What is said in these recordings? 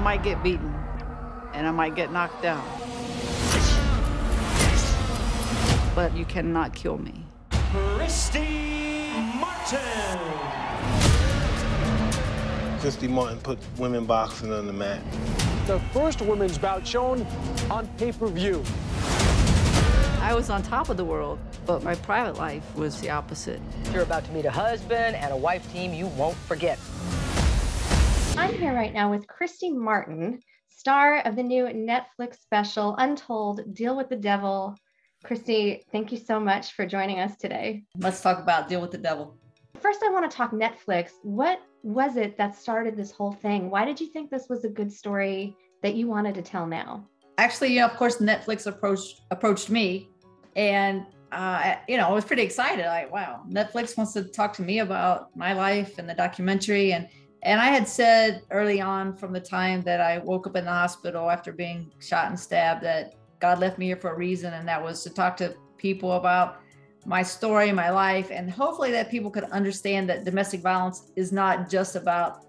might get beaten and I might get knocked down, but you cannot kill me. Christy Martin. Christy Martin put women boxing on the map. The first women's bout shown on pay-per-view. I was on top of the world, but my private life was the opposite. You're about to meet a husband and a wife team you won't forget. I'm here right now with Christy Martin, star of the new Netflix special, Untold, Deal with the Devil. Christy, thank you so much for joining us today. Let's talk about Deal with the Devil. First, I want to talk Netflix. What was it that started this whole thing? Why did you think this was a good story that you wanted to tell now? Actually, of course, Netflix approached me, and I was pretty excited. Like, wow, Netflix wants to talk to me about my life and the documentary. And I had said early on, from the time that I woke up in the hospital after being shot and stabbed, that God left me here for a reason, and that was to talk to people about my story, my life, and hopefully that people could understand that domestic violence is not just about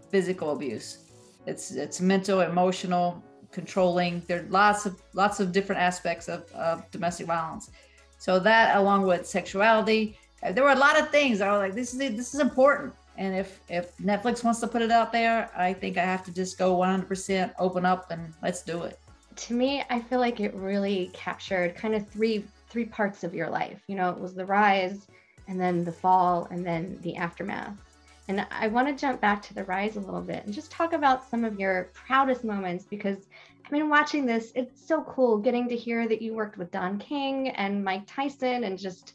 physical abuse. It's mental, emotional, controlling. There are lots of different aspects of domestic violence. So that, along with sexuality, there were a lot of things. I was like, this is important. And if Netflix wants to put it out there, I think I have to just go 100% open up and let's do it. To me, I feel like it really captured kind of three parts of your life. You know, it was the rise, and then the fall, and then the aftermath. And I want to jump back to the rise a little bit and just talk about some of your proudest moments, because I mean, watching this, it's so cool getting to hear that you worked with Don King and Mike Tyson, and just,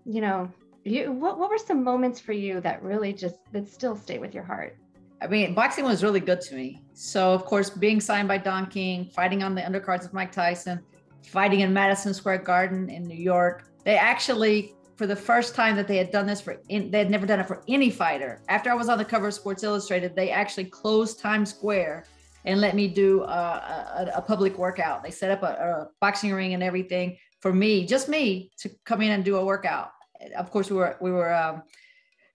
you know, what were some moments for you that really that still stay with your heart? I mean, boxing was really good to me. So of course, being signed by Don King, fighting on the undercards with Mike Tyson, fighting in Madison Square Garden in New York. They actually, for the first time that they had done this they had never done it for any fighter. After I was on the cover of Sports Illustrated, they actually closed Times Square and let me do a public workout. They set up a boxing ring and everything for me, just me, to come in and do a workout. Of course, we were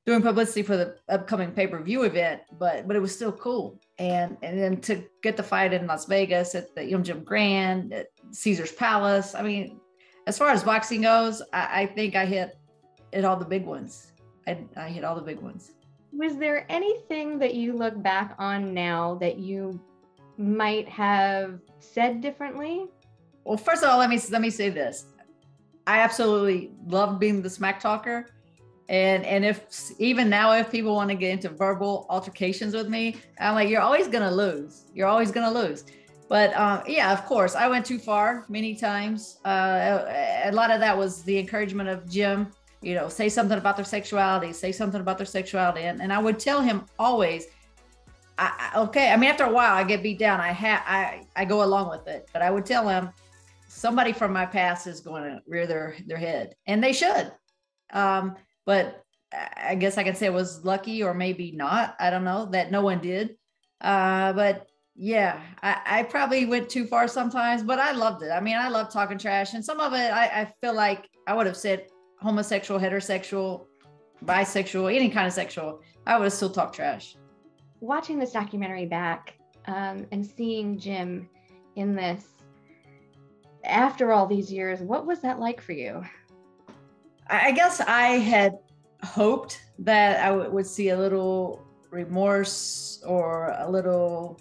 doing publicity for the upcoming pay-per-view event, but it was still cool. And then to get the fight in Las Vegas at the MGM Grand, at Caesar's Palace. I mean, as far as boxing goes, I think I hit all the big ones. I hit all the big ones. Was there anything that you look back on now that you might have said differently? Well, first of all, let me say this. I absolutely love being the smack talker. And if even now, if people want to get into verbal altercations with me, I'm like, you're always going to lose. You're always going to lose. But yeah, of course, I went too far many times. A lot of that was the encouragement of Jim, you know, say something about their sexuality, say something about their sexuality. And I would tell him always, okay, I mean, after a while I get beat down. I go along with it, but I would tell him somebody from my past is going to rear their head, and they should. But I guess I can say it was lucky, or maybe not. I don't know, that no one did. But yeah, I probably went too far sometimes, but I loved it. I mean, I love talking trash, and some of it I feel like I would have said homosexual, heterosexual, bisexual, any kind of sexual. I would have still talked trash. Watching this documentary back and seeing Jim in this after all these years, what was that like for you? I guess I had hoped that I would see a little remorse or a little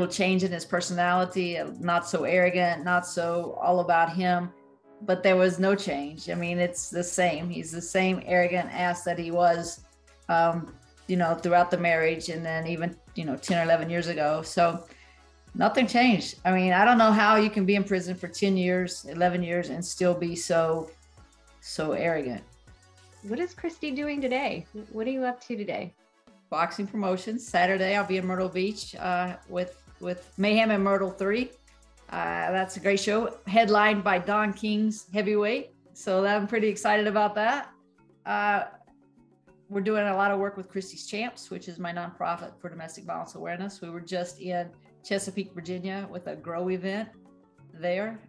change in his personality, not so arrogant, not so all about him, but there was no change. I mean, it's the same. He's the same arrogant ass that he was, throughout the marriage, and then even, 10 or 11 years ago. So nothing changed. I mean, I don't know how you can be in prison for 10 years, 11 years, and still be so arrogant. What is Christy doing today? What are you up to today? Boxing promotions. Saturday, I'll be in Myrtle Beach with Mayhem and Myrtle 3. That's a great show, headlined by Don King's Heavyweight. So I'm pretty excited about that. We're doing a lot of work with Christy's Champs, which is my nonprofit for domestic violence awareness. We were just in Chesapeake, Virginia with a GROW event there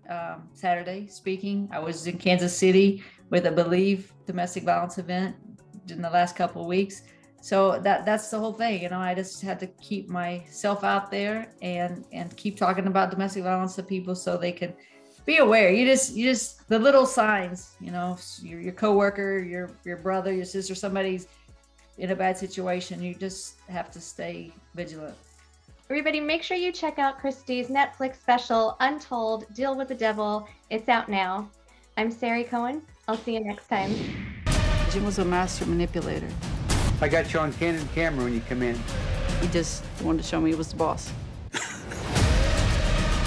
Saturday speaking. I was in Kansas City with a Believe domestic violence event in the last couple of weeks. So that's the whole thing. You know, I just had to keep myself out there and keep talking about domestic violence to people so they can be aware. You just the little signs, you know, your coworker, your brother, your sister, somebody's in a bad situation, you just have to stay vigilant. Everybody, make sure you check out Christy's Netflix special, Untold, Deal with the Devil. It's out now. I'm Sari Cohen. I'll see you next time. Jim was a master manipulator. I got you on candid camera when you come in. He just wanted to show me he was the boss.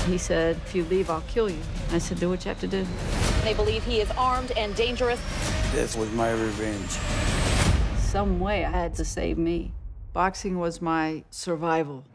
He said, if you leave, I'll kill you. I said, do what you have to do. They believe he is armed and dangerous. This was my revenge. Some way I had to save me. Boxing was my survival.